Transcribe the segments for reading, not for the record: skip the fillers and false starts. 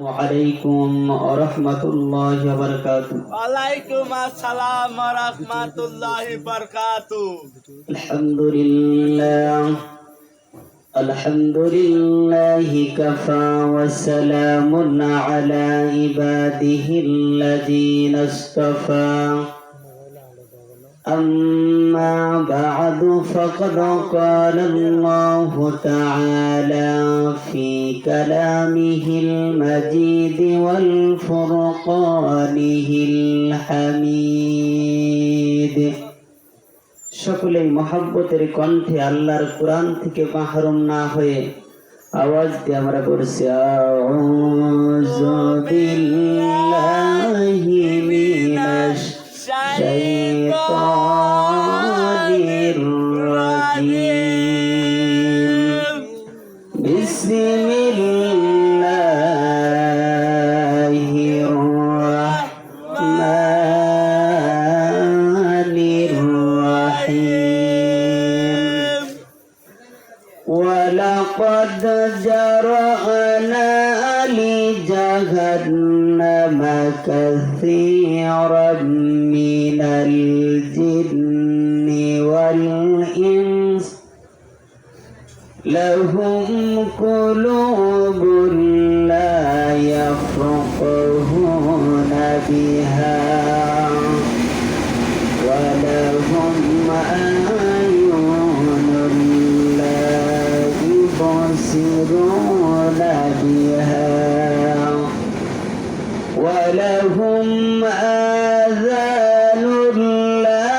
عليكم ورحمة الله وبركاته. ওয়ালাইকুম আসসালাম ওয়া রাহমাতুল্লাহি ওয়া বারাকাতুহু। الحمد لله كفى وسلام على عباده الذين اصطفى. أما بعد فقد قال الله تعالى في كلامه المجيد والفرقانه الحميد. সকলেই মহব্বতের কণ্ঠে আল্লাহর কোরআন থেকে মাহরুম না হয়ে আওয়াজ দিয়ে আমরা পড়ছি আউযু বিল্লাহি মিনাশ শাইতানির রাজিম. বিসমিল্লাহির রাহমানির রাহিম. ওয়ালাকাদ জারা'না لجهنم كثيرا من الجن والإنس لهم قلوب لا يفقهون بها ولهم أعين لا يبصرون بها ولهم آذان لا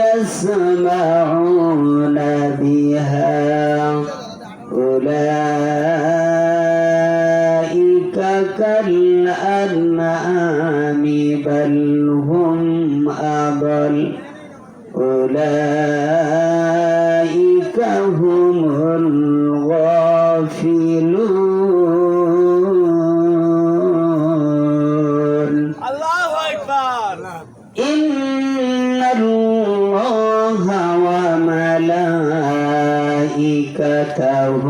يسمعون بها أولئك كالأنعام بل هم أضل أولئك هم الغافلون. আল্লাহু আকবার. إن الله وملائكته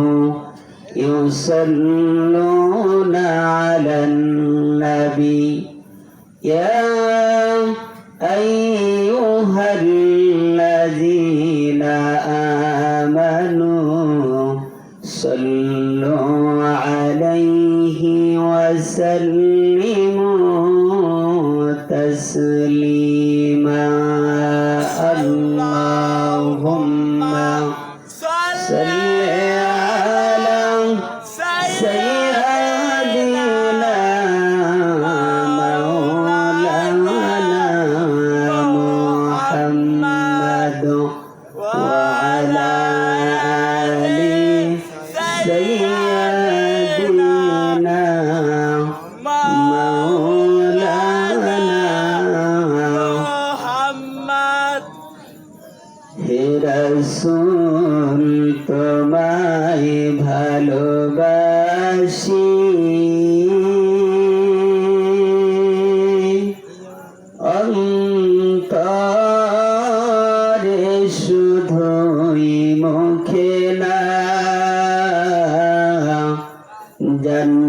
يصلون على النبي يا أيها الذين آمنوا صلوا عليه وسلموا تسليما. اللهم صل على سيدنا مولانا محمد وعلى آل سيدنا مولانا মুহাম্মদ. হে রাসূল তোমায় ভালোবাসি অন্তরে শুধুই মুখে না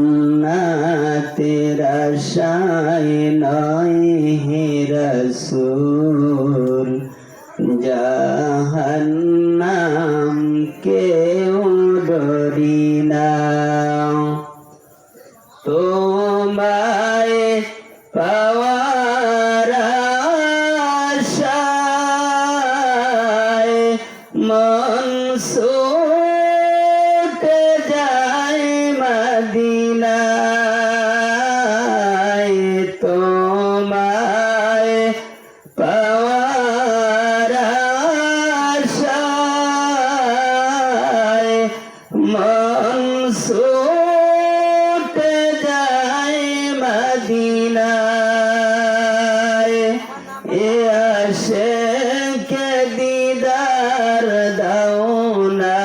জান্নাতের আশায় নয় হে রাসূল জাহান্নাম কেউ ডরি না. তোমায় পাওয়ার আশায় মন ছুটে যায় মদিনায়. তোমায় পাওয়ার আশায় মন ছুটে যায় মদিনায়. এ আশিকে দিদার দাও না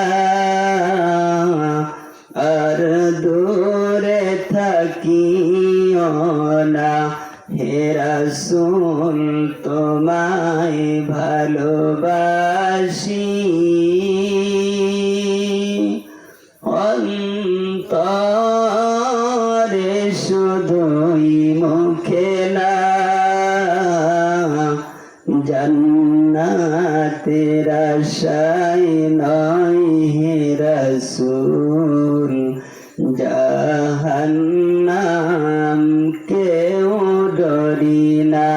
আর দূরে থাকিও না হে রাসূল তোমায় ভালোবাসি অন্তরে শুধুই মুখে না, জান্নাতের আশায় নয় হে রাসূল, জাহান্নাম কেউ ডরি না।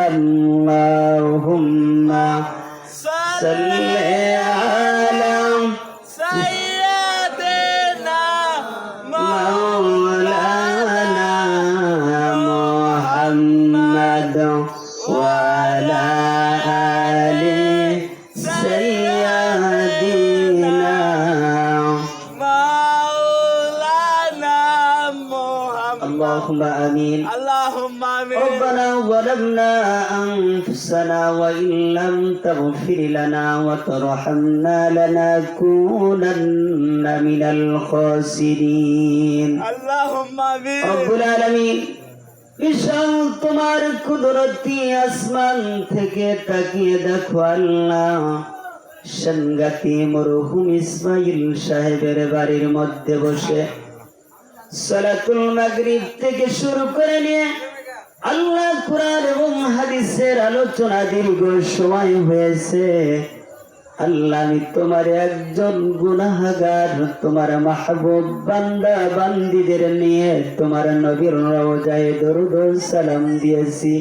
আল্লাহুম্মা সাল্লি আলা সাইয়্যিদিনা মাওলানা মুহাম্মদ ওয়া আলা আলি সাইয়্যিদিনা মাওলানা মুহাম্মদ। اللهم آمين. আল্লাহুম্মা আমিন। ربنا ظلمنا أنفسنا وإن لم تغفر لنا وترحمنا لنكونن من الخاسرين. আল্লাহুম্মা আমিন। رب العالمين, বিশাল তোমার কুদরতি আসমান থেকে তাকিয়ে দেখো আল্লাহ, সাংঘাতি মরহুম ইসমাইল সাহেবের বাড়ির মধ্যে বসে সালাতুল মাগরিব থেকে শুরু করে নিয়ে আল্লাহ কুরআন এবং হাদিসের আলোচনা দীর্ঘ সময় হয়েছে। আল্লাহ, আমি তোমার একজন গুনাহগার, তোমার মাহবুব বান্দা বান্দীদের নিয়ে তোমার নবীর রওজায়ে দরুদ ও সালাম দিয়েছি।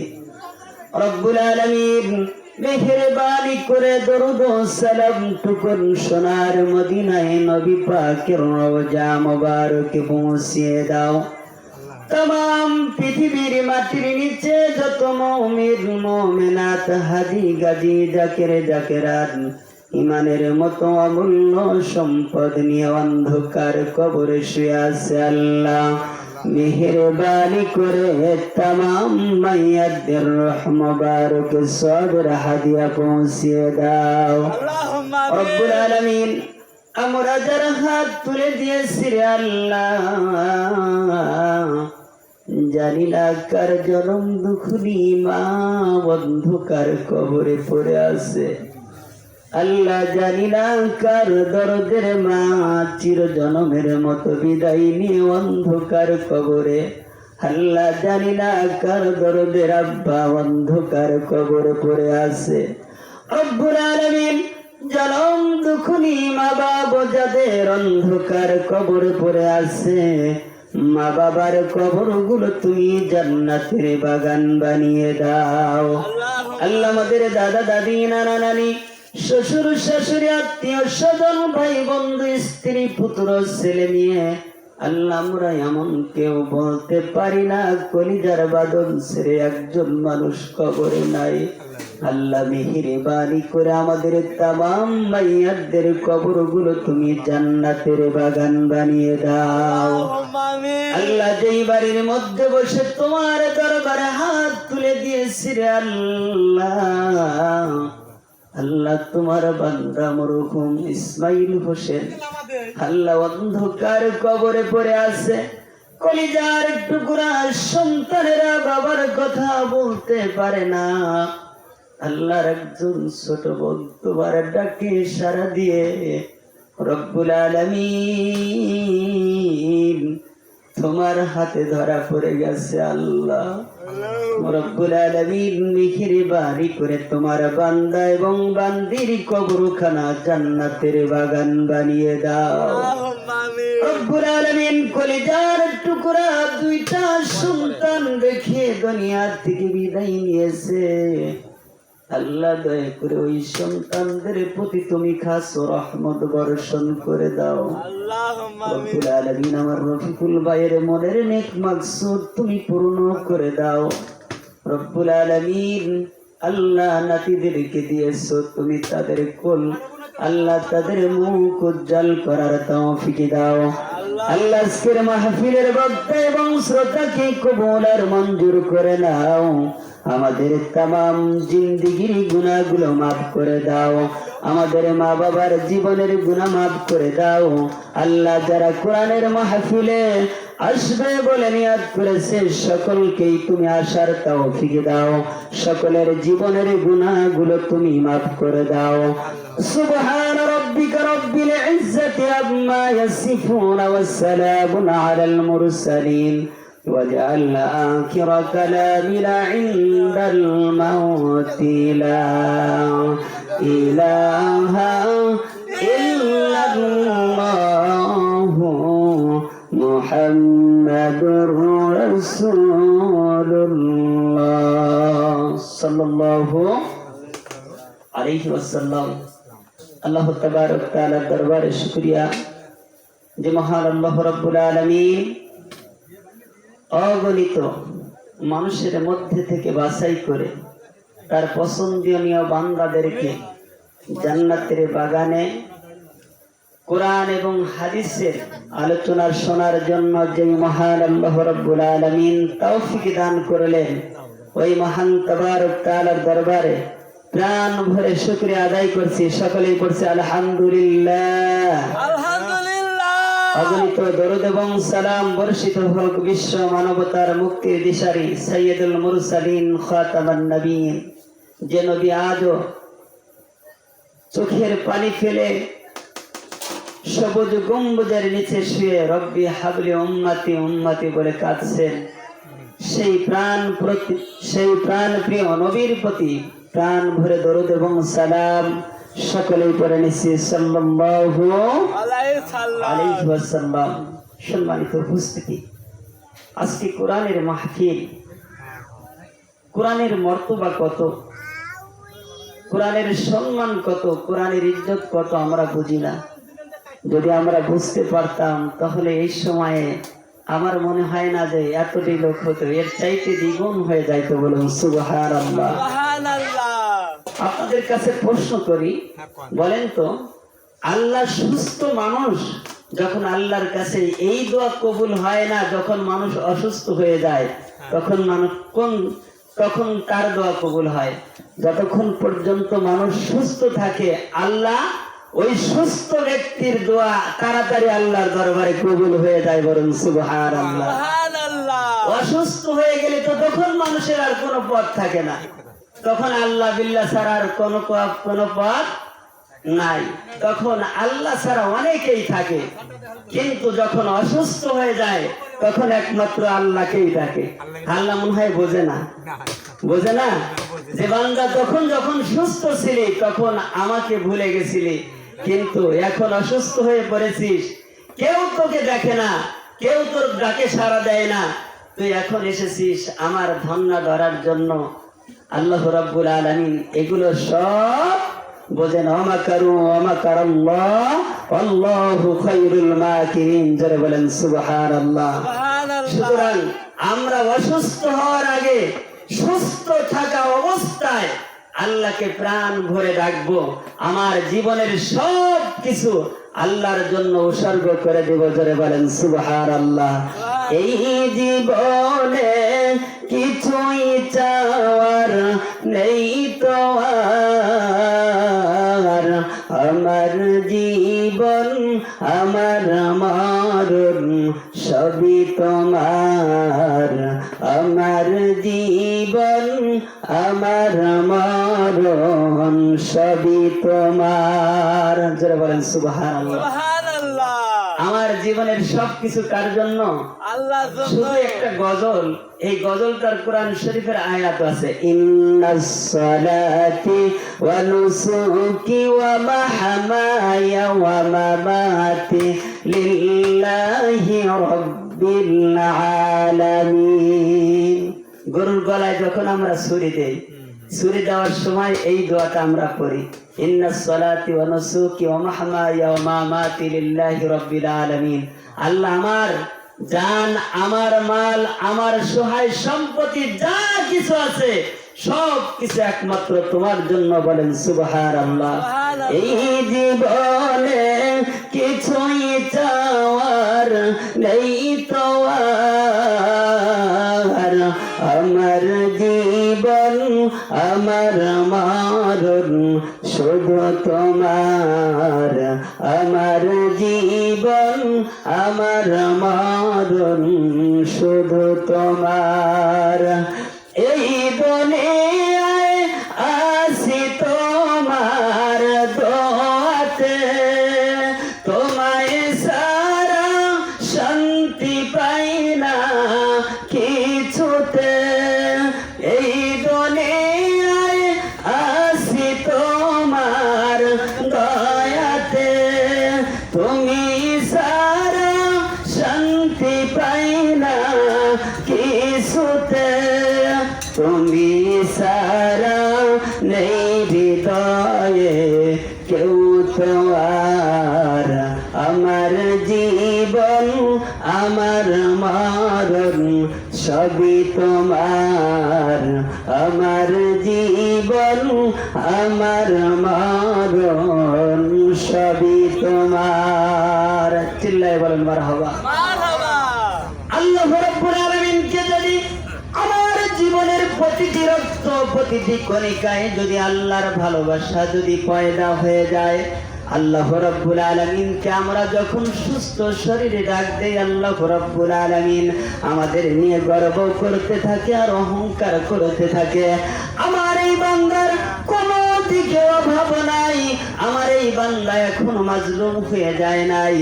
রব্বুল আলামিন, মেহেরবানি করে দরুদ ও সালাম টুকুন সোনার মদিনায় নবী পাকের রওজা মোবারকে পৌঁছিয়ে দাও। तमाम পৃথিবীর মাটির নিচে যত মুমিন মুমিনাত হাজি গাজী জাকির জাকিরাত ইমানের মতো অমূল্য সম্পদ নিয়ে অন্ধকার কবরে শুয়ে আছে, আল্লাহ মেহেরবানি করে तमाम মাইয়াদের রূহ মুবারক সদর হাদিয়া পৌঁছিয়ে দাও। আল্লাহুম্মা আমিন। রব্বুল আলামিন, আমরা যারা হাত তুলে দিয়েছি রে আল্লাহ, জানি না কার জনম দুঃখী মা অন্ধকার কবরে পড়ে আছে। আল্লাহ, জানি না কার দরদের মা চির জনমের মতো বিদায় নিয়ে অন্ধকার কবরে। আল্লাহ, জানি না কার দরদের আব্বা অন্ধকার কবরে পড়ে আছে। রব্বুল আলামিন, জনম দুঃখী মা বাবা যাদের অন্ধকার কবরে পড়ে আছে, মা বাবার কবর গুলো তুমি জান্নাতের বাগান বানিয়ে দাও। আল্লাহ, আমাদের দাদা দাদি নানা নানি শ্বশুর শাশুড়ি আত্মীয় স্বজন ভাই বন্ধু স্ত্রী পুত্র ছেলে মেয়ে, আল্লাহ আমরা এমন কেউ বলতে পারি না কলিজার বাদন ছেড়ে একজন মানুষ কবরে নাই। আল্লাহ, মেহেরবানি করে আমাদের तमाम মাইয়াদের কবর গুলো তুমি জান্নাতের বাগান বানিয়ে দাও। আল্লাহ, যেই বাড়ির মধ্যে বসে তোমার দরবারে হাত তুলে দিয়েছি রে আল্লাহ, আল্লাহ তোমার বান্দা মরহুম ইসমাইল হোসেন আল্লাহ অন্ধকার কবরে পড়ে আছে। কলিজার টুকরা সন্তানেরা বাবার কথা বলতে পারে না। আল্লাহর একজন ছোট বোন তোমার ডাকে সাড়া দিয়ে রব্বুল আলামিন তোমার হাতে ধরা পড়ে গেছে। আল্লাহ রব্বুল আলামিন, মেহেরবানি করে তোমার বান্দা এবং বান্দির কবরখানা জান্নাতের বাগান বানিয়ে দাও। রব্বুল আলামিন, কলিজার টুকরা দুইটা সন্তান রেখে দুনিয়া থেকে বিদায় নিয়েছে। আল্লাহ, দয়া করে ওই সন্তানদের প্রতি তুমি খাস রহমত বর্ষণ করে দাও। রব্বুল আলামিন, আমার রফিকুল ভাইয়ের মনের নেক মাকসুদ তুমি পূর্ণ করে দাও। রব্বুল আলামিন, আল্লাহ নাতিদেরকে দিয়েছো তুমি তাদের কোল, আল্লাহ তাদের মুখ উজ্জ্বল করার তৌফিক দাও। আল্লাহ, আজকের মাহফিলের বক্তা এবং শ্রোতাকে কবুল আর মঞ্জুর করে নাও। আমাদের तमाम জিন্দেগির গুনাহগুলো মাফ করে দাও। আমাদের মা বাবার জীবনের গুনাহ মাফ করে দাও। আল্লাহ, যারা কোরআনের মাহফিলে আসবে বলে নিয়ত করেছে সকলকেই তুমি আসার তৌফিক দাও। সকলের জীবনের গুনাহগুলো তুমি মাফ করে দাও। সুবহান রাব্বি। ربك رب العزة عما يصفون والسلام على المرسلين واجعل آخر كلامنا عند الموت لا إله إلا الله محمد رسول الله صلى الله عليه وسلم। আল্লাহ তাবারক তাআলার দরবারে শুকরিয়া যে মহান আল্লাহ রাব্বুল আলামিন অগণিত মানুষের মধ্যে থেকে বাছাই করে তার পছন্দনীয় বান্দাদেরকে জান্নাতের বাগানে কোরআন এবং হাদিসের আলোচনা শোনার জন্য যে মহান আল্লাহ রাব্বুল আলামিন তৌফিক দান করলেন, ওই মহান তাবারক তাআলার দরবারে প্রাণ ভরে শুকরিয়া আদায় করছি। সকলেই করছে আলহামদুলিল্লাহ। আলহামদুলিল্লাহ। অগণিত দরুদ এবং সালাম বর্ষিত হোক বিশ্ব মানবতার মুক্তির দিশারি সাইয়্যিদুল মুরসালিন খাতামান নবীন, যে নবী আজও চোখের পানি ফেলে সবুজ গম্বুজের নিচে শুয়ে রব্বি হাবলি উম্মতি উম্মতি বলে কাঁদছেন, সেই প্রাণ প্রিয় নবীর প্রতি প্রাণ ভরে দরুদ এবং সালাম সকলেই পড়ে নিচ্ছি সাল্লাল্লাহু আলাইহি ওয়াসাল্লাম। সম্মানিত উপস্থিতি, আজকে কোরআনের মাহফিল, কোরআনের মর্তবা কত, কোরআনের সম্মান কত, কোরআনের ইজ্জত কত আমরা বুঝি না। যদি আমরা বুঝতে পারতাম তাহলে এই সময়ে আমার মনে হয় না যে এতটি লোক হতো, এর চাইতে দ্বিগুণ হয়ে যাইতো। বলুন সুবহানাল্লাহ। আপনাদের কাছে প্রশ্ন করি, বলেন তো, আল্লাহ সুস্থ মানুষ যখন আল্লাহর কাছে এই দোয়া কবুল হয় না, যখন মানুষ অসুস্থ হয়ে যায় তখন কার দোয়া কবুল হয়? যতক্ষণ পর্যন্ত মানুষ সুস্থ থাকে আল্লাহ ওই সুস্থ ব্যক্তির দোয়া তাড়াতাড়ি আল্লাহর দরবারে কবুল হয়ে যায়। বরং সুবহানাল্লাহ। অসুস্থ হয়ে গেলে তো তখন মানুষের আর কোনো পথ থাকে না, তখন আল্লাহ বিল্লাহ ছাড়া আর কোনো পথ নাই, তখন আল্লাহ ছাড়া অনেকেই থাকে। কিন্তু যখন অসুস্থ হয়ে যায় তখন একমাত্র আল্লাহকেই ডাকে। আল্লাহ মনে হয় বোঝে না যে বান্দা যখন সুস্থ ছিলি তখন আমাকে ভুলে গেছিলি, কিন্তু এখন অসুস্থ হয়ে পড়েছিস, কেউ তোকে দেখে না, কেউ তোর ডাকে সাড়া দেয় না, তুই এখন এসেছিস আমার ধন্না ধরার জন্য। আল্লাহ রাব্বুল আলামিন এগুলো সব বোঝেন। ওমাকারু ওমাকারাল্লাহ আল্লাহু খায়রুল মাকিরিন। যারা বলেন সুবহানাল্লাহ। সুতরাং আমরা অসুস্থ হওয়ার আগে সুস্থ থাকা অবস্থায় আল্লাহকে প্রাণ ভরে রাখবো, আমার জীবনের সব কিছু আল্লাহর জন্য উৎসর্গ করে দেব। যারা বলেন সুবহানাল্লাহ। এই জীবনে কিছুই চাওয়ার নেই তো আর, আমার জীবন আমার মরণ সবই তোমার, আমার জীবন আমার মরণ সবই তোমার। যারা বলেন সুবহানাল্লাহ। আমার জীবনের সবকিছু কার জন্য? আল্লাহর জন্য। শুধু একটা গজল, এই গজলটার কোরআন শরীফের আয়াত আছে, ইন্নাস সালাতি ওয়া নুসুকি ওয়া মাহমায়া ওয়া মামাতি লিল্লাহি রাব্বিল আলামিন। গরুর গলায় যখন আমরা ছুরি দেই, ছুরি দেওয়ার সময় এই দোয়াটা আমরা পড়ি, ইন্নাস সালাতি ওয়া নুসুকি ওয়া মাহমায়া ওয়া মামাতি লিল্লাহি রাব্বিল আলামিন। আল্লাহ আমার জান, আমার মাল, আমার সহায় সম্পত্তি যা কিছু আছে সব কিছু একমাত্র তোমার জন্য। বলেন সুবহানাল্লাহ। এই জীবনে কিছুই চাওয়ার নেই তো আর, আমার জীবন আমার মরণ শুধু তোমার, আমার জীবন আমার মরণ শুধু তোমার। এই দুনিয়ায় আসি তোমার দোয়াতে, কিছুতে তুমি সারা নেই হৃদয়ে কেউ তো আর আমার জীবন আমার মরণ সবই তোমার আমার জীবন আমার মরণ সবই তোমার চিল্লায় বলেন মারহাবা মারহাবা। আল্লাহ রাব্বুল আলামিনকে যদি আমার জীবনের প্রতিটি রক্ত প্রতিটি কণিকায় যদি আল্লাহর ভালোবাসা যদি পয়দা হয়ে যায়, আল্লাহ রাব্বুল আলামিনকে আমরা যখন সুস্থ শরীরে ডাক দেই, আল্লাহ রাব্বুল আলামিন আমাদের নিয়ে গর্ব করতে থাকে আর অহংকার করতে থাকে। আমার এই বান্দার কোনো দিকে অভাব নাই, আমার এই বান্দা এখনো মাজলুম হয়ে যায় নাই,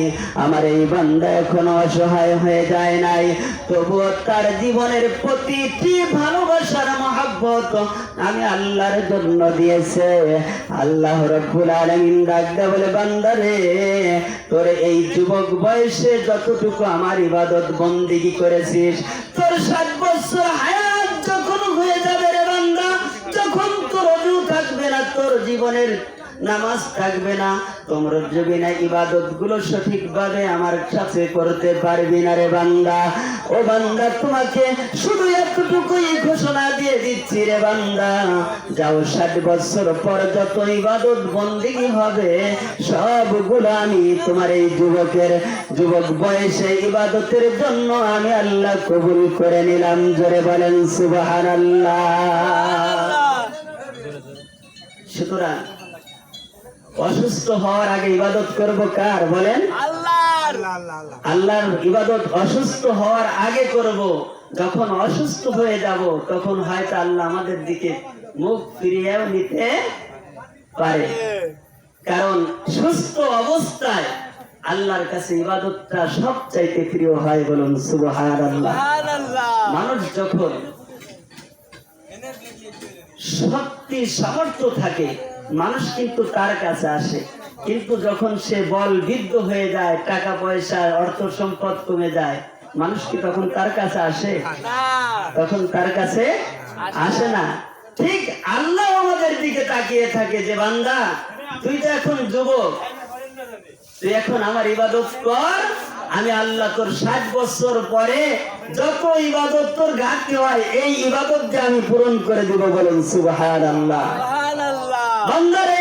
আমার এই বান্দা এখনো অসহায় হয়ে যায় নাই, তবুও তার জীবনের প্রতিটি ভালোবাসার মহব্বত আমি আল্লাহর জন্য দিয়েছে। আল্লাহ রাব্বুল আলামিন ডাক দেয় বলে, বান্দা রে, তোর এই যুবক বয়সে যতটুকু আমার ইবাদত বন্দেগী করেছিস, তোর 60 বছর হায়াত যখন হয়ে যাবে রে বান্দা, যখন তোর অজু থাকবে না, তোর জীবনের নামাজ থাকবে না, তোমরা যদি না ইবাদত গুলো সঠিকভাবে আমার কাছে করতে পারবি না রে বান্দা। ও বান্দা, তোমাকে শুধু এতটুকুই ঘোষণা দিয়ে দিচ্ছি রে বান্দা, যাও 60 বছর পর যত ইবাদত বন্দেগী হবে সবগুলো আমি তোমার এই যুবক বয়সে ইবাদতের জন্য আমি আল্লাহ কবুল করে নিলাম। জোরে বলেন সুবহানাল্লাহ। সুতরাং অসুস্থ হওয়ার আগে ইবাদত করব কার বলেন? আল্লাহর। আল্লাহর ইবাদত অসুস্থ হওয়ার আগে করব। যখন অসুস্থ হয়ে যাব তখন হয়তো আল্লাহ আমাদের দিকে মুখ ফিরিয়েও নিতে পারে, কারণ সুস্থ অবস্থায় আল্লাহর কাছে ইবাদতটা সবচাইতে প্রিয় হয়। বলুন সুবহানাল্লাহ। সুবহানাল্লাহ। মানুষ যখন শক্তি সামর্থ্য থাকে মানুষ কিন্তু তার কাছে আসে, কিন্তু যখন সে বলবিদ্ধ হয়ে যায়, টাকা পয়সা অর্থ সম্পদ কমে যায়, মানুষ কি তখন তার কাছে আসে? না। তখন তার কাছে আসে না। ঠিক আল্লাহ আমাদের দিকে তাকিয়ে থাকে যে, বান্দা তুই তো এখন যুবক, তুই এখন আমার ইবাদত কর, আমি আল্লাহ তোর 60 বছর পরে যত ইবাদত তোর ঘাটতি হয় এই ইবাদত যে আমি পূরণ করে দিব। বলেন সুবহানাল্লাহ। সুবহানাল্লাহ। বান্দারে,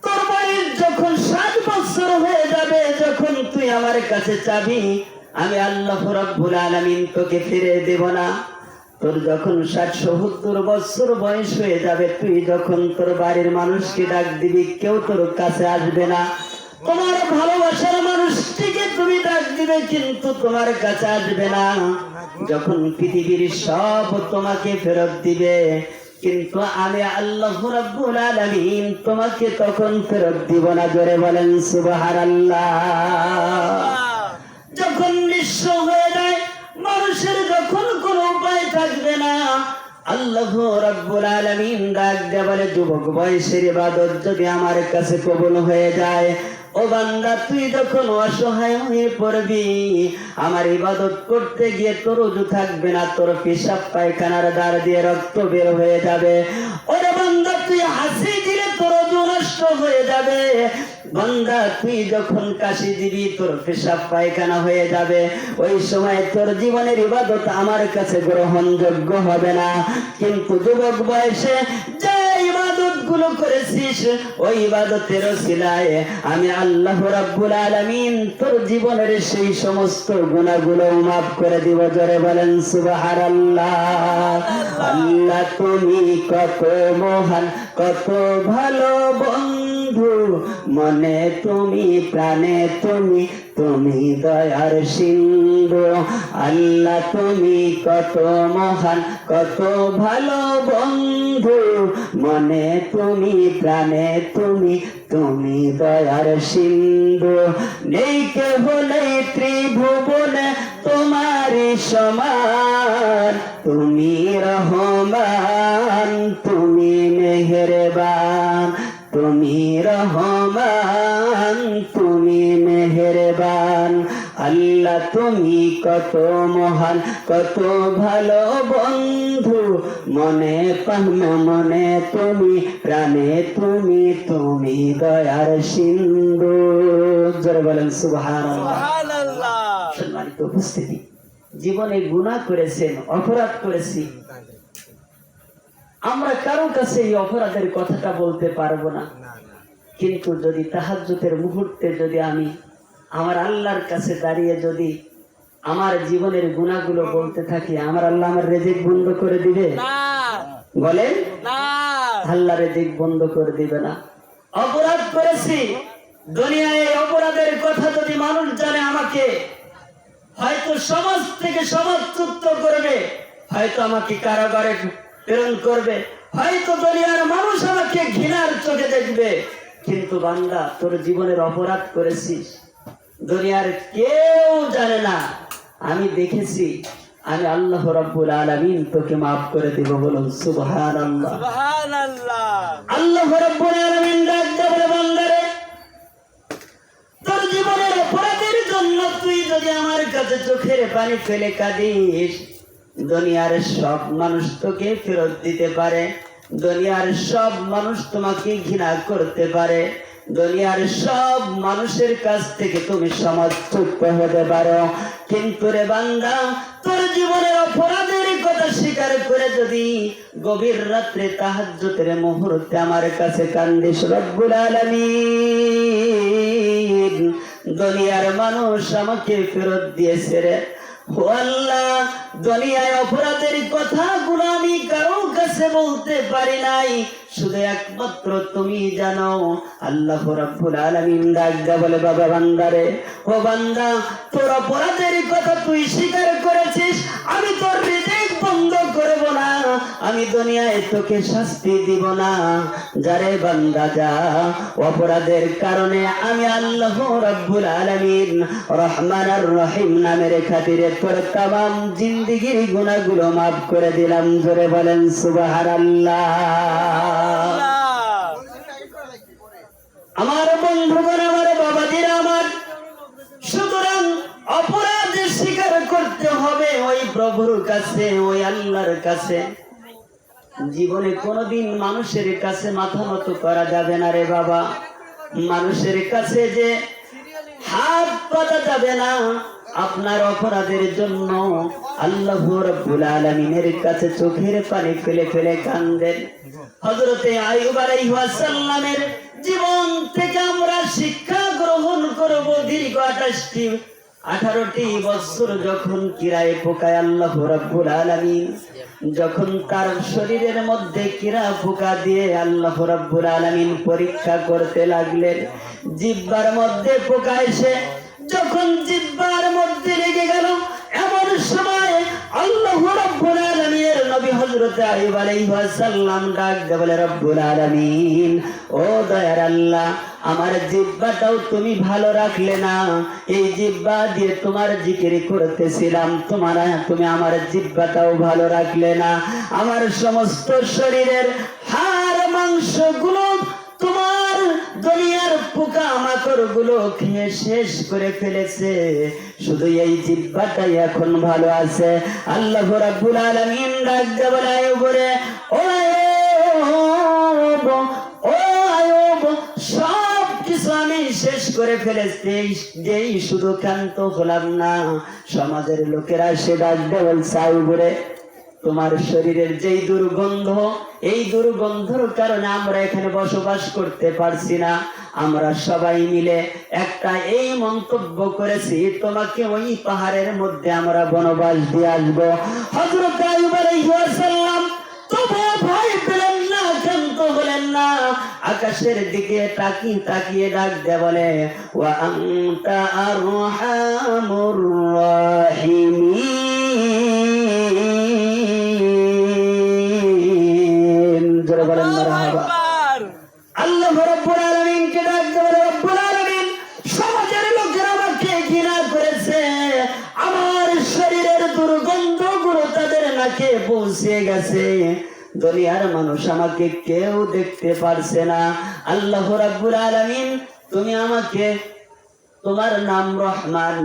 তোর বয়স যখন 60 বছর হয়ে যাবে, যখন তুই আমার কাছে চাবি, আমি আল্লাহ রাব্বুল আলামিন তোকে ফিরে দেব না। তোর যখন 60-70 বছর বয়স হয়ে যাবে, তুই যখন তোর বাড়ির মানুষকে ডাক দিবি, কেউ তোর কাছে আসবে না। তোমার ভালোবাসার মানুষটিকে তুমি ডাক দিবে, কিন্তু তোমার কাছে আসবে না। যখন পৃথিবীর সব তোমাকে ফেরত দিবে, কিন্তু আমি আল্লাহ রাব্বুল আলামিন তোমাকে তখন ফেরত দিব না। জোরে বলেন সুবহানাল্লাহ। যখন নিঃস্ব হয়ে যায়, মানুষের যখন কোনো উপায় থাকবে না, আল্লাহ রাব্বুল আলামিন ডাক দেয় বলে, যুবক বয়সের ইবাদত যদি আমার কাছে কবুল হয়ে যায়, ও বান্দা তুই যখন অসহায় হয়ে পড়বি, আমার ইবাদত করতে গিয়ে তোর ওযু থাকবে না, তোর পেশাব পায়খানার দ্বার দিয়ে রক্ত বের হয়ে যাবে। ওরে বান্দা, তুই হাসি দিলে তোর ওযু নষ্ট হয়ে যাবে। বান্দা, তুই যখন কাশি দিবি, তোর পেশাব পায়খানা হয়ে যাবে। ওই সময় তোর জীবনের ইবাদত আমার কাছে গ্রহণযোগ্য হবে না। কিন্তু যুবক বয়সে যে ইবাদত গুলো করেছিস, ওই ইবাদতের ওসিলায় আমি আল্লাহ রাব্বুল আলামিন তোর জীবনের সেই সমস্ত গুনাহগুলো মাফ করে দিব। জোরে বলেন সুবহানাল্লাহ। আল্লাহ তুমি কত মহান, কত ভালো বন্ধু, মনে তুমি প্রাণে তুমি, তুমি দয়ার সিন্ধু। আল্লাহ তুমি কত মহান, কত ভালো বন্ধু, মনে তুমি প্রাণে তুমি, তুমি দয়ার সিন্ধু। নেই কেহ নেই ত্রিভুবনে তোমারই সমান, তুমি রহমান, তুমি মেহেরবান, তুমি রহমান, তুমি মেহেরবান। আল্লাহ তুমি কত মহান, কত ভালো বন্ধু, মনে প্রাণে মনে তুমি, প্রাণে তুমি, তুমি দয়ার সিন্ধু। জোরে বলেন সুবহানাল্লাহ। সুবহানাল্লাহ। সম্মানিত উপস্থিতি, জীবনে গুনাহ করেছেন, অপরাধ করেছি, আমরা কারো কাছে এই অপরাধের কথাটা বলতে পারবো না, কিন্তু যদি তাহাজ্জুদের মুহূর্তে যদি আমি আমার আল্লাহর কাছে দাঁড়িয়ে যদি আমার জীবনের গুনাহগুলো বলতে থাকি, আমার আল্লাহ আমার রিজিক বন্ধ করে দিবে? না বলেন না, আল্লাহ রিজিক বন্ধ করে দিবে না। অপরাধ করেছি, দুনিয়ায় এই অপরাধের কথা যদি মানুষ জানে, আমাকে হয়তো সমাজ থেকে সমাজচ্যুত করবে, হয়তো আমাকে কারাগারে প্রেরণ করবে, হয়তো দুনিয়ার মানুষ আমাকে ঘৃণার চোখে দেখবে, কিন্তু বান্দা তোর জীবনের অপরাধ করেছিস, দুনিয়ার কেউ জানে না, আমি দেখেছি, আমি আল্লাহ রাব্বুল আলামিন তোকে মাফ করে দিব। বলুন সুবহানাল্লাহ। সুবহানাল্লাহ। আল্লাহ রাব্বুল আলামিন ডাক দিয়ে বলে, বান্দারে তোর জীবনের অপরাধের জন্য তুই যদি আমার কাছে চোখের পানি ফেলে কাঁদিস, দুনিয়ার সব মানুষ তোকে ফেরত দিতে পারে, দুনিয়ার সব মানুষ তোমাকে ঘৃণা করতে পারে, দুনিয়ার সব মানুষের কাছ থেকে তুমি সমাজচ্যুত হতে পারো, কিন্তু রে বান্দা তোর জীবনের অপরাধের কথা স্বীকার করে যদি গভীর রাত্রে তাহাজ্জুদের মুহূর্তে আমার কাছে কান্দিস, রব্বুল আলামিন দুনিয়ার মানুষ আমাকে ফেরত দিয়েছে রে, ও আল্লাহ দুনিয়ায় অপরাধের কথাগুলো আমি কারো কাছে বলতে পারি নাই, শুধু একমাত্র তুমি জানো। আল্লাহ রাব্বুল আলামিন ডাক দিয়ে বলে, বাবা বান্দারে, ও বান্দা তোর অপরাধের কথা তুই স্বীকার করেছিস, আমি তোর রিজিক বন্ধ করব না, আমি দুনিয়ায় তোকে শাস্তি দিব না, যারে বান্দা যা, অপরাধের কারণে আমি আল্লাহ রাব্বুল আলামিন রহমান আর রহিম নামের খাতিরে তোর তামাম জিন্দেগির গুনাহগুলো মাফ করে দিলাম। জোরে বলেন সুবহানাল্লাহ। আমার বন্ধুগণ, আমার বাবাজিরা আমার, সুতরাং অপরাধ স্বীকার করতে হবে ওই প্রভুর কাছে, ওই আল্লাহর কাছে। জীবনে কোনোদিন মানুষের কাছে মাথা নত করা যাবে না রে বাবা, মানুষের কাছে যে হাত পাতা যাবে না। আপনার অপরাধের জন্য আল্লাহ রাব্বুল আলামিনের কাছে চোখের পানি ফেলে ফেলে কাঁদেন। হযরতে আইয়ুব আলাইহিস সালামের জীবন থেকে আমরা শিক্ষা গ্রহণ করব। দীর্ঘ 18টি বছর যখন কিরায় পোকায় আল্লাহ রাব্বুল আলামিন যখন তার শরীরের মধ্যে কিরা পোকা দিয়ে আল্লাহ রাব্বুল আলামিন পরীক্ষা করতে লাগলেন, জিহ্বার মধ্যে পোকা এসে যখন জিহ্বার মধ্যে লেগে গেল, এমন সময় আল্লাহ রাব্বুল আলামিনের নবী হযরত আইয়ুব আলাইহিস সালাম ডাক দিয়ে বলে, রব্বুল আলামিন ও দয়ার আল্লাহ, আমার জিহ্বাটাও তুমি ভালো রাখলে না, এই জিহ্বা দিয়ে তোমার জিকির করতেছিলাম, তুমি আমার জিহ্বাটাও ভালো রাখলে না, আমার সমস্ত শরীরের হাড় মাংসগুলো তোমার দুনিয়ার পোকা মাকড় গুলো খেয়ে শেষ করে ফেলেছে, শুধু এই জিহ্বাটাই এখন ভালো আছে। আল্লাহ রাব্বুল আলামিন ডাক দিয়ে বলে, আইয়ুব রে, ও আইয়ুব, ও আইয়ুব, সব কিছু আমি শেষ করে ফেলেছি, যেই শুধু ক্ষান্ত হলাম না। সমাজের লোকেরা সে ডাক দিয়ে বলছে, আইয়ুব রে, তোমার শরীরের যেই দুর্গন্ধ, এই দুর্গন্ধের কারণে আমরা এখানে বসবাস করতে পারছি না, আমরা সবাই মিলে একটা এই মন্তব্য করেছি, তোমাকে ওই পাহাড়ের মধ্যে আমরা বনবাস দিয়ে আসবো। হযরত আইয়ুব আলাইহিস সালাম তবুও ভয় পেলেন না, ক্ষান্ত হলেন না, আকাশের দিকে তাকিয়ে ডাক দিয়ে বলে, ওয়া আনতা আরহামুর রাহিমিন। জোরে বলেন মারহাবা। আল্লাহ রাব্বুল আলামিনকে ডাক দিয়ে বলে, রব্বুল আলামিন সমাজের লোকেরা আমাকে ঘৃণা করেছে, আমার শরীরের দুর্গন্ধগুলো তাদের নাকে পৌঁছে গেছে, দুনিয়ার মানুষ আমাকে কেউ দেখতে পারছে না। আল্লাহ রাব্বুল আলামিন তুমি আমাকে তোমার নাম রহমান,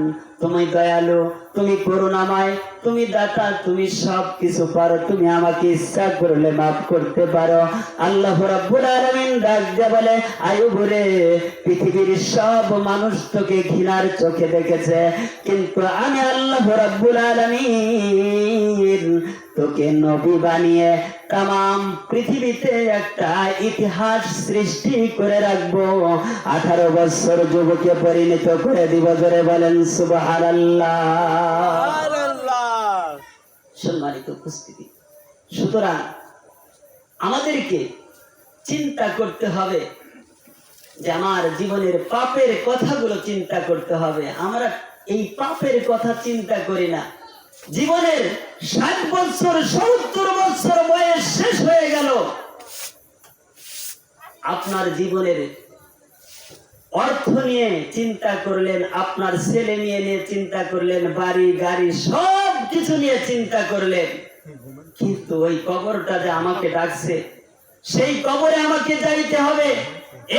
তুমি দয়ালু, তুমি করুণাময়, তুমি দাতা, তুমি সব কিছু পারো, তুমি আমাকে ইচ্ছা করলে মাফ করতে পারো। আল্লাহ রাব্বুল আলামিন ডাক দিয়ে বলে, আইয়ুব রে, পৃথিবীর সব মানুষ তোকে ঘৃণার চোখে দেখেছে, কিন্তু আমি আল্লাহ রাব্বুল আলামিন তোকে নবী বানিয়ে তাম পৃথিবীতে একটা ইতিহাস সৃষ্টি করে রাখবো। 18 বছর যুবকে পরিণত করে দিব। জোরে বলেন সুবহানাল্লাহ। সুবহানাল্লাহ। সম্মানিত উপস্থিতি, সুতরাং আমাদেরকে চিন্তা করতে হবে যে আমার জীবনের পাপের কথাগুলো চিন্তা করতে হবে। আমরা এই পাপের কথা চিন্তা করি না। জীবনের 60 বছর 70 বছর বয়স শেষ হয়ে গেল, আপনার জীবনের অর্থ নিয়ে চিন্তা করলেন, আপনার ছেলে মেয়ে নিয়ে চিন্তা করলেন, বাড়ি গাড়ি সব কিছু নিয়ে চিন্তা করলেন, কিন্তু ওই কবরটা যে আমাকে ডাকছে, সেই কবরে আমাকে যাইতে হবে।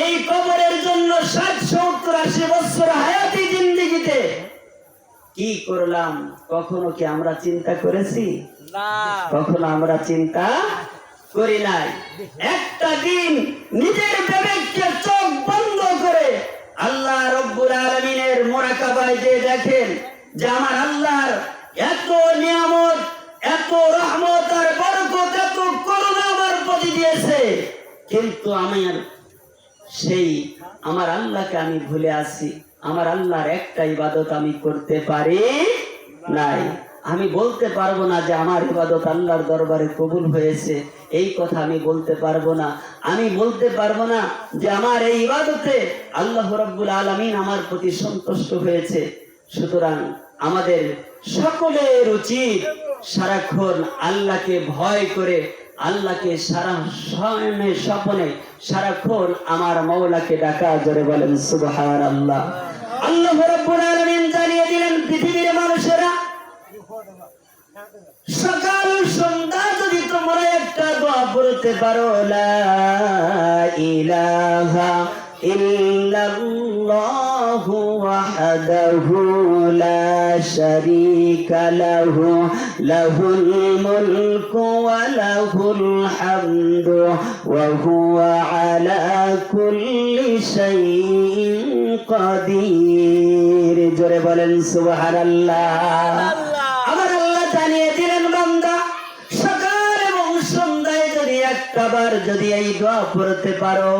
এই কবরের জন্য 60 70 80 বছর হায়াতি জিন্দেগিতে কি করলাম, কখনো কি আমরা চিন্তা করেছি? না। কখনো আমরা চিন্তা করি নাই। একটা দিন নিজের বিবেককে চোখ বন্ধ করে আল্লাহ রব্বুল আলামিনের মুরাকাবায় যে দেখেন যে আমার আল্লাহর এত নিয়ামত, এত রহমত আর বরকত, এত করুণা আমার প্রতি দিয়েছে, কিন্তু আমি সেই আমার আল্লাহকে আমি ভুলে আছি। আমার আল্লাহর একটা ইবাদত আমি করতে পারি নাই। আমি বলতে পারবো না যে আমার ইবাদত আল্লাহর দরবারে কবুল হয়েছে, এই কথা আমি বলতে পারবো না। আমি বলতে পারবো না যে আমার এই ইবাদতে আল্লাহ রাব্বুল আলামিন আমার প্রতি সন্তুষ্ট হয়েছে। সুতরাং আমাদের সকলের উচিত সারাক্ষণ আল্লাহকে ভয় করে, আল্লাহকে সারা শয়নে স্বপ্নে সারাক্ষণ আমার মওলাকে ডাকা। জোরে বলেন সুবহানাল্লাহ। আল্লাহ রাব্বুল আলামিন জানিয়ে দিলেন পৃথিবীর মানুষেরা, সকাল সন্ধ্যা যদি তোমরা একটা দোয়া পড়তে পারো, লা ইলাহা ইল্লাল্লাহু ওয়াহদাহু লা শারীকা লাহু লাহুল মুলকু ওয়া লাহুল হামদু ওয়া হুয়া আলা কুল্লি শাইইন কাদির। জোরে বলেন সুবহানাল্লাহ। আমার আল্লাহ জানিয়ে দিলেন, বান্দা সকাল এবং সন্ধ্যায় যদি একবার যদি এই দোয়া পড়তে পারো,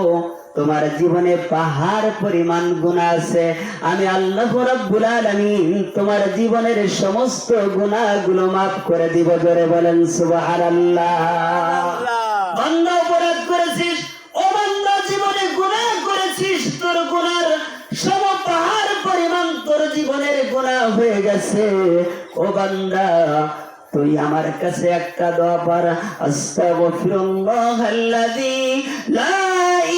তোমার জীবনে পাহাড় পরিমাণ গুনাহ আছে, আমি আল্লাহ রাব্বুল আলামিন তোমার জীবনের সমস্ত গুনাহগুলো maaf করে দিব। জোরে বলেন সুবহানাল্লাহ। বান্দা অপরাধ করেছিস, ও বান্দা জীবনে গুনাহ করেছিস, তোর গুনার সম পাহাড় পরিমাণ তোর জীবনের গুনাহ হয়ে গেছে। ও বান্দা তুই আমার কাছে একটা দোয়া পড়, আস্তাগফিরুল্লাহাল্লাযী লা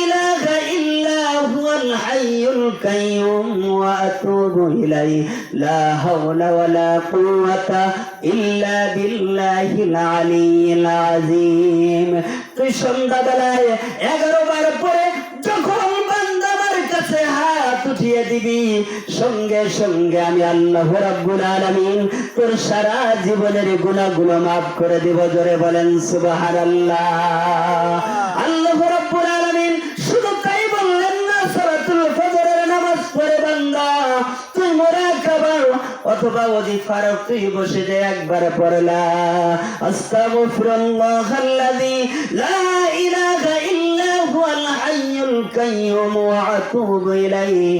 ইলাহা ইল্লা হুয়াল হাইয়ুল কাইয়্যুম ওয়া আতুবু ইলাইহি লা হাওলা ওয়ালা কুওয়াতা ইল্লা বিল্লাহিল আলিয়্যিল আযীম। তুই সন্ধ্যাবেলায় 11 বার পরে যখন বান্দা আমার কাছে হাত উঠিয়ে দিবি, সঙ্গে সঙ্গে আমি আল্লাহ রাব্বুল আলামিন তোর সারা জীবনের গুনাহগুলো maaf করে দিব। জোরে বলেন সুবহানাল্লাহ। আল্লাহ রাব্বুল আলামিন শুধু তাই বললেন না, সালাতুল ফজরের নামাজ পড়ে বান্দা তুই মুরাকাবা অথবা ওয়াজিফার তুই বসে যে একবার পড়লা, আস্তাগফিরুল্লাহাল্লাযী লা ইলাহা ইল্লা হুয়াল হাইয়ুল কাইয়্যুম ওয়া আতুবু ইলাইহি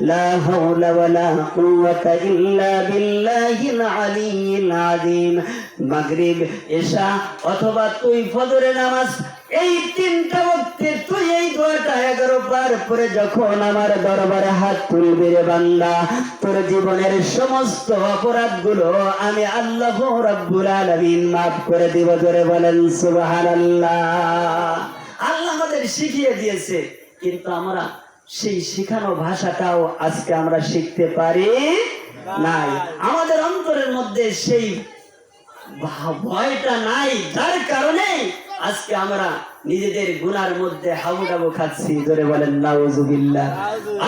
লা হাওলা ওয়ালা কুওয়াতা ইল্লা বিল্লাহিল আলিয়্যিল আযীম। মাগরিব, ইশা অথবা তুই ফজরের নামাজ, এই 3টা ওয়াক্তে তুই এই দোয়াটা 11 বার পরে যখন আমার দরবারে হাত তুলবি রে বান্দা, তোর জীবনের সমস্ত অপরাধগুলো আমি আল্লাহ রাব্বুল আলামিন maaf করে দিব। জোরে বলেন সুবহানাল্লাহ। আল্লাহ আমাদের শিখিয়ে দিয়েছে, কিন্তু আমরা সেই শিখানো ভাষাটাও আজকে আমরা শিখতে পারি নাই। আমাদের অন্তরের মধ্যে সেই ভয়টা নাই, যার কারণে আজকে আমরা নিজেদের গুনার মধ্যে হাবুডাবু খাচ্ছি। জোরে বলেন নাউজুবিল্লাহ।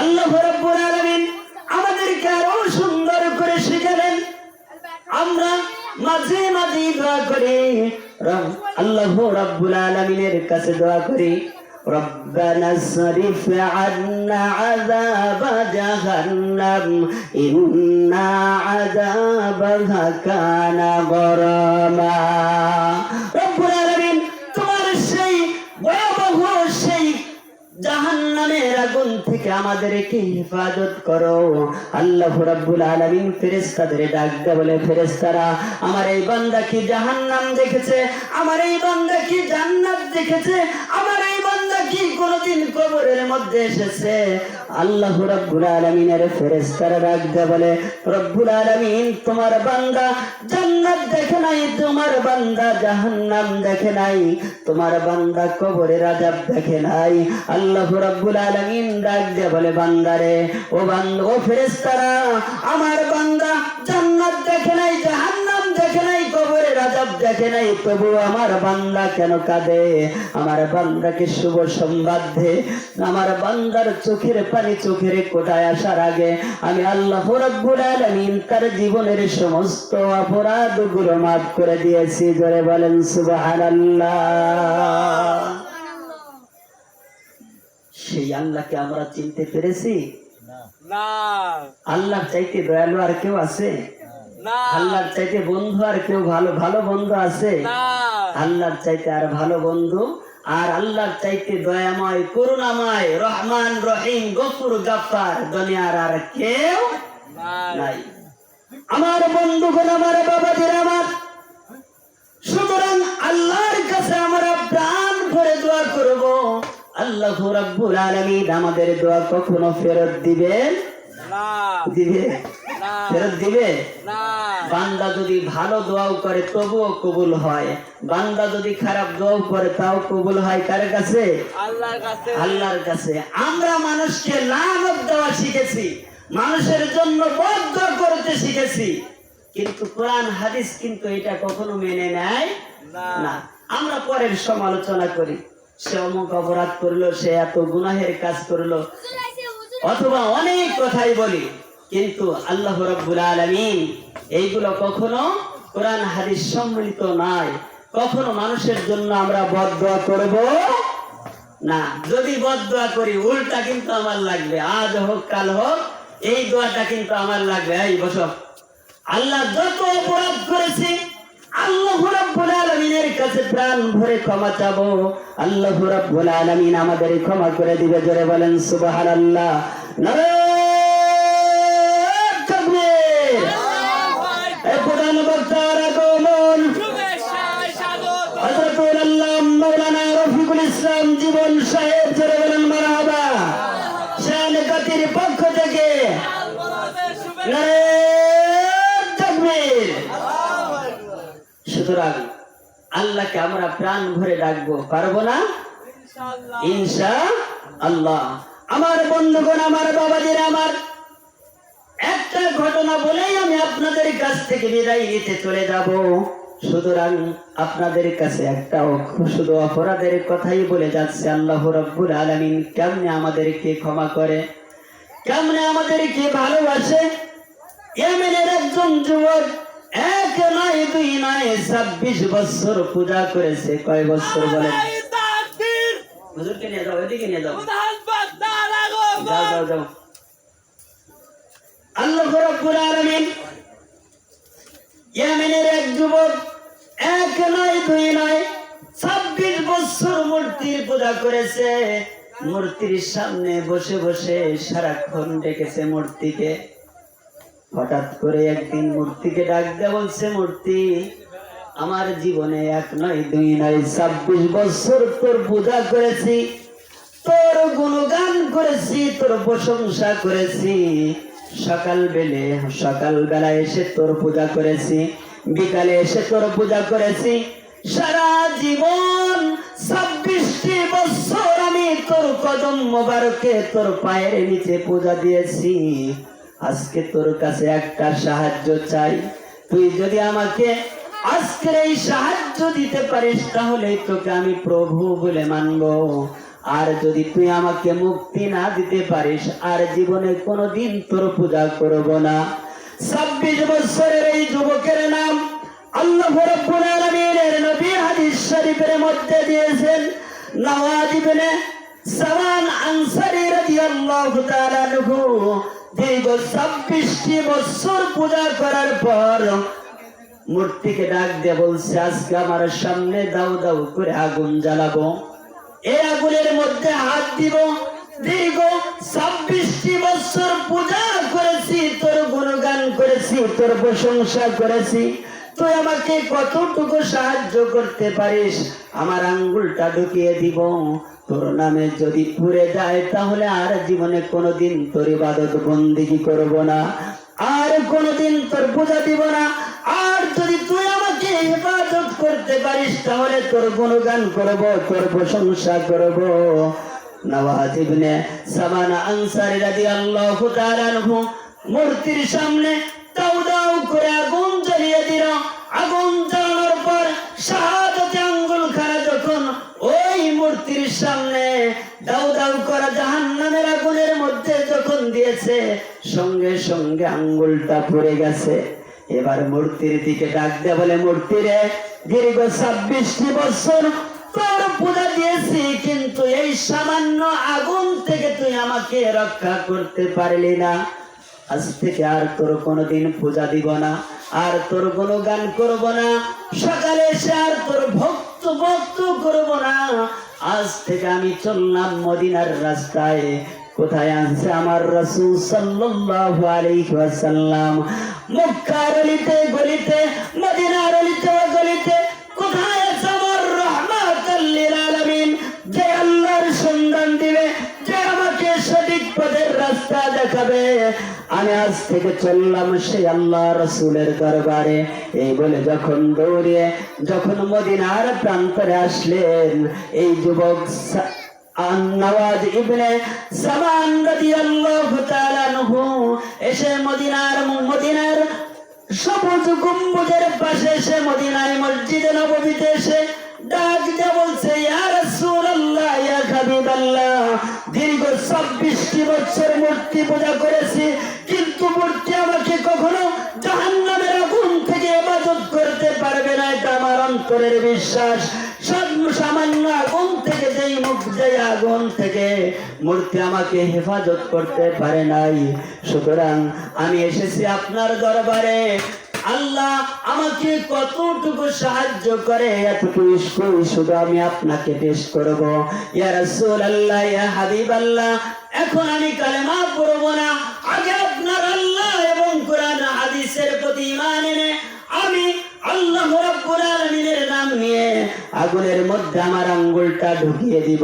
আল্লাহ রাব্বুল আলামিন আমাদের আমাদেরকে আরো সুন্দর করে শিখালেন। আমরা মাঝে মাঝে দোয়া করি, আল্লাহ রাব্বুল আলামিনের কাছে দোয়া করি, ربنا اصرف عنا عذاب جهنم إن عذابها كان غراما। رب العالمين তোমার সেই ভয়াবহ সেই জাহান্নামের আগুন থেকে আমাদেরকে হেফাজত করো। আল্লাহ রাব্বুল আলামিন ফেরেশতাদের ডাক দেয়া বলে, ফেরেশতারা আমার এই বান্দা কি জাহান্নাম দেখেছে, আমার এই বান্দা কি জান্নাত দেখেছে, আমার এই বান্দা কি কোনদিন কবরের মধ্যে এসেছে? আল্লাহ রাব্বুল আলামিনের ফেরেশতারা ডাক দেয়া বলে, রব্বুল আলামিন তোমার বান্দা জান্নাত দেখে নাই, তোমার বান্দা জাহান্নাম দেখে নাই, তোমার বান্দা কবরের আযাব দেখে নাই। আল্লাহ রাব্বুল আলামিন ডাক দিয়ে বলে, বান্দারে, ও বান্দা, ও ফেরেশতারা, আমার বান্দা জান্নাত দেখে নাই, জাহান্নাম দেখে নাই, কবরের আযাব দেখে নাই, তবু আমার বান্দা কেন কাঁদে? আমার বান্দাকে শুভ সংবাদ দে। আমার বান্দার চোখের পানি চোখের কোটায় আসার আগে আমি আল্লাহ রাব্বুল আলামিন তার জীবনের সমস্ত অপরাধগুলো মাফ করে দিয়েছি। জোরে বলেন সুবহানাল্লাহ। সেই আল্লাহকে আমরা চিনতে পেরেছি? না। আল্লাহর চাইতে দয়ালু আর কেউ আছে? না। আল্লাহর চাইতে বন্ধু আর কেউ ভালো বন্ধু আছে? না। আল্লাহর চাইতে আর ভালো বন্ধু আর আল্লাহর চাইতে দয়াময়, করুণাময়, রহমান, রহিম, গফুর, গাফফার দুনিয়ার আর কেউ নাই। আমার বন্ধুগণ, আমার বাবাদের, আমার, সুতরাং আল্লাহর কাছে আমরা প্রাণ ভরে দোয়া করব। আল্লাহ রাব্বুল আলামিন আমাদের দোয়া কখনো ফেরত দিবেন না। দিবে না। ফেরত দিবে না। বান্দা যদি ভালো দোয়াও করে তবুও কবুল হয়, বান্দা যদি খারাপ দোয়াও করে তাও কবুল হয়। কার কাছে? আল্লাহর কাছে। আল্লাহর কাছে। আমরা মানুষকে লানত দেওয়া শিখেছি, মানুষের জন্য বদদোয়া করতে শিখেছি, কিন্তু কোরআন হাদিস কিন্তু এটা কখনো মেনে নেয় না। আমরা পরের সমালোচনা করি, সে অমুক অপরাধ করলো, সে এত গুনাহের কাজ করলো, অথবা অনেক কথাই বলি, কিন্তু আল্লাহ রাব্বুল আলামিন এইগুলো কখনো কোরআন হাদিস সম্মিলিত নাই। কখনো মানুষের জন্য আমরা বদদোয়া করব না। যদি বদদোয়া করি উল্টা কিন্তু আমার লাগবে, আজ হোক কাল হোক, এই দোয়াটা কিন্তু আমার লাগবে। এই বসো, আল্লাহ যত অপরাধ করেছে আল্লাহ রাব্বুল আলামিনের কাছে প্রাণ ভরে ক্ষমা চাবো, আল্লাহ রাব্বুল আলামিন আমাদের ক্ষমা করে দিবে। জোরে বলেন সুবহানাল্লাহ। নারায়ে তাকবীর। এই প্রধান বক্তার আগমন হযরতুল আল্লাহ মাওলানা রফিকুল ইসলাম জীবন সাহেব, জোরে বলেন মারহাবা। শান কাতির পক্ষ থেকে নারায়ে তাকবীর। সুতরাং আল্লাহকে আমরা প্রাণ ভরে ডাকবো, পারবো না? ইনশাআল্লাহ। আমার বন্ধুগণ, আমার বাবাজিরা, আমার একটা ঘটনা বলেই আমি আপনাদের কাছ থেকে বিদায় নিতে চলে যাব। সুতরাং আপনাদের কাছে একটা শুধু অপরাধের কথাই বলে যাচ্ছে। আল্লাহ রাব্বুল আলামিন কেমনে আমাদেরকে ক্ষমা করে, কেমনে আমাদেরকে ভালোবাসে। ইয়েমেনের একজন যুবক এক নয় দুই নয় 26 বছর পূজা করেছে। কয় বছর বলেন? হুজুরকে নিয়ে যাও, এদিকে নিয়ে যাও, যাও যাও যাও। আল্লাহ রাব্বুল আলামিন ইয়েমেনের এক যুবক এক নয় দুই নয় 26 বছর মূর্তির পূজা করেছে। মূর্তির সামনে বসে বসে সারাক্ষণ ডেকেছে মূর্তিকে। হঠাৎ করে একদিন মূর্তিকে ডাক দিয়ে বলছে, মূর্তি, আমার জীবনে এক নয় দুই নয় 26 বছর তোর পূজা করেছি, তোর গুণগান করেছি, তোর প্রশংসা করেছি। সকালবেলা এসে তোর পূজা করেছি, বিকালে এসে তোর পূজা করেছি। সারা জীবন 26টি বছর আমি তোর কদম মোবারকে, তোর পায়ের নিচে পূজা দিয়েছি। আজকে তোর কাছে একটা সাহায্য চাই। তুই যদি আমাকে আজকের এই সাহায্য দিতে পারিস তাহলে তোকে আমি প্রভু বলে মানবো। আর যদি তুই আমাকে মুক্তি না দিতে পারিস আর জীবনে কোনোদিন তোর পূজা করব না। 26 বছরের এই যুবকের নাম আল্লাহ রাব্বুল আলামিনের নবী হাদিস শরীফের মধ্যে দিয়েছেন নওয়াজ ইবনে সামান আনসারী রাদিয়াল্লাহু তাআলা আনহু। দীর্ঘ 26টি বছর পূজা করার পর মূর্তিকে ডাক দিয়ে বলছে, আজকে আমার সামনে দাও দাও করে আগুন জ্বালাবো, এই আগুনের মধ্যে হাত দিব। দীর্ঘ 26টি বছর পূজা করেছি, তোর গুণগান করেছি, তোর প্রশংসা করেছি, তুই আমাকে কতটুকু সাহায্য করতে পারিস? আমার আঙ্গুলটা ঢুকিয়ে দিব, তোর নামে যদি পুড়ে যায় তাহলে আর জীবনে কোনোদিন তোর ইবাদত বন্দেগী করব না, আর কোনোদিন তোর পূজা দিব না। আর যদি তুই আমাকে ইবাদত করতে পারিস তাহলে তোর গুণগান করব, তোর প্রশংসা করব। নওয়াজ ইবনে সামান আনসারী রাদিয়াল্লাহু তাআলা আনহু মূর্তির সামনে দাউ দাউ করে আগুন জ্বালিয়ে দিল। আগুন জ্বালানোর পর শাহাদাতে আঙ্গুল খানা যখন ওই মূর্তির সামনে দাউ দাউ করা জাহান্নামের আগুনের মধ্যে যখন দিয়েছে, সঙ্গে সঙ্গে আঙ্গুলটা পড়ে গেছে। এবার মূর্তির দিকে ডাক দিয়ে বলে, মূর্তি রে, দীর্ঘ 26টি বছর তোর পূজা দিয়েছি, কিন্তু এই সামান্য আগুন থেকে তুই আমাকে রক্ষা করতে পারলি না। আজ থেকে আর তোর কোনোদিন পূজা দিব না, আর তোর গুণগান করব না, সকালে এসে আর তোর ভক্ত করব না। আজ থেকে আমি চললাম মদিনার রাস্তায়। কোথায় আছে আমার রাসূল সাল্লাল্লাহু আলাইহি ওয়াসাল্লাম? মক্কার অলিতে গলিতে, মদিনার অলিতে গলিতে কোথায় আছে আমার রাহমাতুল লিল আলামিন, যে আল্লাহর সন্ধান দিবে, যে আমাকে সঠিক পথের রাস্তা দেখাবে। আমি আজ থেকে চললাম সেই আল্লাহ রাসূলের দরবারে। এই বলে যখন দৌড়িয়ে যখন মদিনার প্রান্তরে আসলেন, এই যুবক নওয়াজ ইবনে সামান রাদিয়াল্লাহু তাআলা আনহু এসে মদিনার সবুজ গম্বুজের পাশে এসে মদিনায় মসজিদে নববীতে এসে ডাক দিয়ে বলছে, ইয়া রাসূলুল্লাহ, ইয়া হাবিবাল্লাহ, দীর্ঘ 26টি বছর মূর্তি পূজা করেছি, কিন্তু মূর্তি আমাকে কখনো জাহান্নামের আগুন থেকে ইবাদত করতে পারবে না, এটা আমার অন্তরের বিশ্বাস। সামান্য আগুন থেকে যেই আগুন থেকে মূর্তি আমাকে হেফাজত করতে পারে নাই। সুতরাং আমি এসেছি আপনার দরবারে, আল্লাহ আমাকে কতটুকু সাহায্য করে এতটুকু শুধু আমি আপনাকে পেশ করব। ইয়া রাসূলুল্লাহ, ইয়া হাবিবাল্লাহ, এখন আমি কালেমা পড়ব না, আগে আপনার আল্লাহ এবং কোরআন হাদিসের প্রতি ঈমান এনে আমি আল্লাহ রাব্বুল আলামিনের নাম নিয়ে আগুনের মধ্যে আমার আঙ্গুলটা ঢুকিয়ে দিব।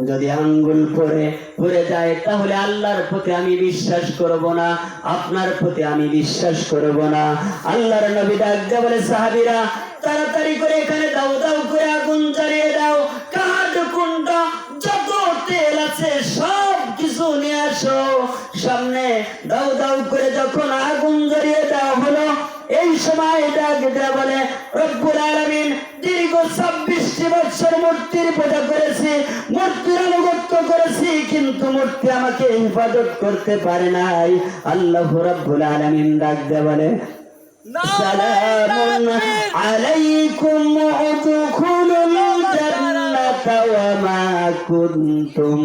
যদি আঙ্গুল পড়ে যায় তাহলে আল্লাহর প্রতি আমি বিশ্বাস করব না, আপনার প্রতি আমি বিশ্বাস করব না। আল্লাহর নবী ডাক দিয়ে বলে, সাহাবীরা তাড়াতাড়ি করে এখানে দাও দাও করে আগুন জ্বালিয়ে দাও, কাঠ কুন্ডা যত তেল আছে সব কিছু নিয়ে আসো সামনে। দাও দাও করে যখন আগুন জ্বালিয়ে দেওয়া হলো, এই সময় ডাক দিয়ে বলে, রব্বুল আলামিন, দীর্ঘ 26টি বছর মূর্তির পূজা করেছি, মূর্তির আনুগত্য করেছি, কিন্তু মূর্তি আমাকে হেফাজত করতে পারে নাই। আল্লাহ রাব্বুল আলামিন ডাক দিয়ে বলে, সালামুন আলাইকুম উদখুলুল জান্নাতা ওয়া মা কুনতুম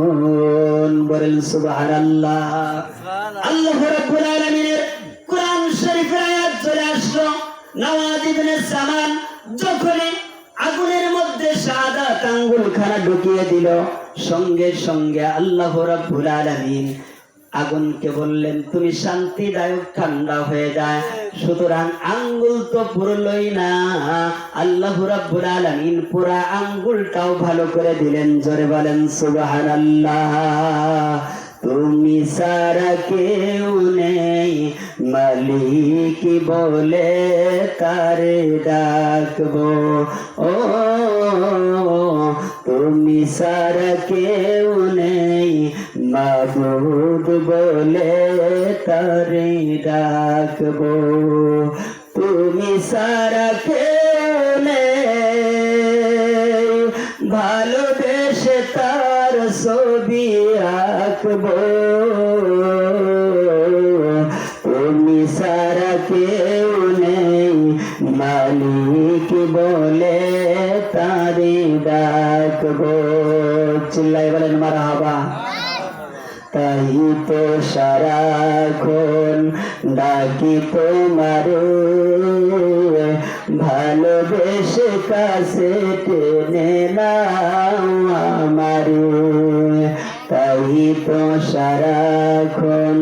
তা'মালুন। বলেন সুবহানাল্লাহ। আল্লাহ রাব্বুল আলামিনের কোরআন শরীফের আয়াত চলে আসলো। নওয়াজ ইবনে সামান যখনই আগুনের মধ্যে শাহাদাত আঙ্গুলখানা ঢুকিয়ে দিল, সঙ্গে সঙ্গে আল্লাহ রাব্বুল আলামিন আগুনকে বললেন, তুমি শান্তিদায়ক ঠান্ডা হয়ে যায়। সুতরাং আঙ্গুল তো পুরলই না, আল্লাহ রাব্বুল আলামিন পুরা আঙ্গুলটাও ভালো করে দিলেন। জোরে বলেন সুবহানাল্লাহ। তুমি সারা কেউ নেই, মালিক বলে তারে ডাকবো। ও তুমি সারা কেউ নেই, মাবুদ বলে তারে ডাকবো। তুমি সারা কেউ নেই, ভালোবেসে তার ছবি আঁকবো তুমি সারা কেউ নেই মালিক বলে তারে ডাকবো চিল্লাই বলেন মারহাবা তাই তো সারাক্ষণ ডাকি তোমারে ভালোবেসে কাছে টেনে নাও আমারে তাই তো সারাক্ষণ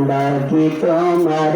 ডাকি তোমারে